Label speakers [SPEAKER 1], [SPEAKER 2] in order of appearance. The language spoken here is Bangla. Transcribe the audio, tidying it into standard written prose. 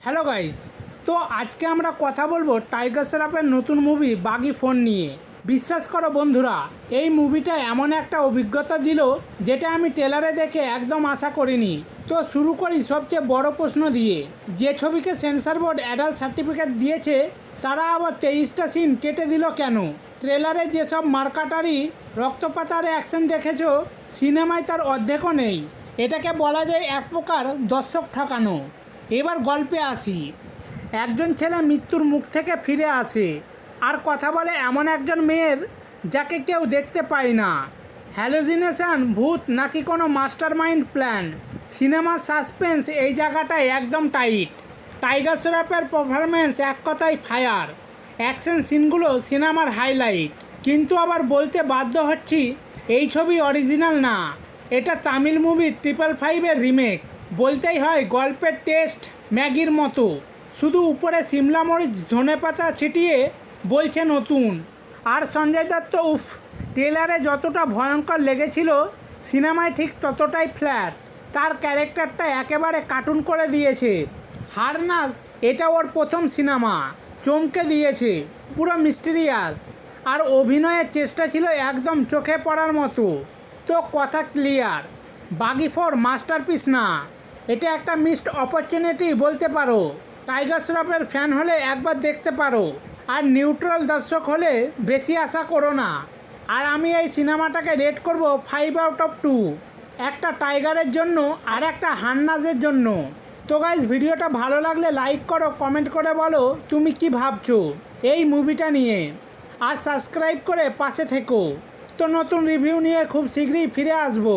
[SPEAKER 1] হ্যালো গাইস, তো আজকে আমরা কথা বলবো টাইগার শ্রফের নতুন মুভি বাগি ফোন নিয়ে। বিশ্বাস করো বন্ধুরা, এই মুভিটা এমন একটা অভিজ্ঞতা দিল যেটা আমি ট্রেলারে দেখে একদম আশা করিনি। তো শুরু করি সবচেয়ে বড় প্রশ্ন দিয়ে, যে ছবিকে সেন্সর বোর্ড অ্যাডাল্ট সার্টিফিকেট দিয়েছে তারা আবার 23টা সিন কেটে দিল কেন? ট্রেলারে যেসব মারকাটারি রক্তপাত আর অ্যাকশন দেখেছো, সিনেমায় তার অর্ধেকও নেই। এটাকে বলা যায় এক প্রকার দর্শক ঠকানো। এবার গল্পে আসি। একজন ছেলে মৃত্যুর মুখ থেকে ফিরে আসে আর কথা বলে এমন একজন মেয়ের যাকে কেউ দেখতে পায় না। হ্যালুসিনেশন, ভূত নাকি কোনো মাস্টার মাইন্ড প্ল্যান? সিনেমার সাসপেন্স এই জায়গাটায় একদম টাইট। টাইগার শ্রফের পারফরমেন্স এক কথায় ফায়ার। অ্যাকশন সিনগুলো সিনেমার হাইলাইট। কিন্তু আবার বলতে বাধ্য হচ্ছি, এই ছবি অরিজিনাল না, এটা তামিল মুভি 555-এর রিমেক। বলতেই হয় গল্পের টেস্ট ম্যাগির মতো, শুধু উপরে সিমলা মরিচ ধনেপাতা ছিটিয়ে বলছে নতুন। আর সঞ্জয় দত্ত, উফ, ট্রেলারে যতটা ভয়ঙ্কর লেগেছিল সিনেমায় ঠিক ততটাই ফ্ল্যাট। তার ক্যারেক্টারটা একেবারে কার্টুন করে দিয়েছে। হারনাস, এটা ওর প্রথম সিনেমা, চমকে দিয়েছে, পুরো মিস্টিরিয়াস। আর অভিনয়ের চেষ্টা ছিল একদম চোখে পড়ার মতো। তো কথা ক্লিয়ার, বাগি ফোর মাস্টারপিস না, এটা একটা মিসড অপরচুনিটি বলতে পারো। টাইগার শ্রফের ফ্যান হলে একবার দেখতে পারো, আর নিউট্রাল দর্শক হলে বেশি আশা করো না। আর আমি এই সিনেমাটাকে রেট করব 5/2। একটা টাইগারের জন্য আর একটা হান্নাজের জন্য। তো গাইজ, ভিডিওটা ভালো লাগলে লাইক করো, কমেন্ট করে বলো তুমি কি ভাবছো এই মুভিটা নিয়ে, আর সাবস্ক্রাইব করে পাশে থেকো। তো নতুন রিভিউ নিয়ে খুব শীঘ্রই ফিরে আসবো।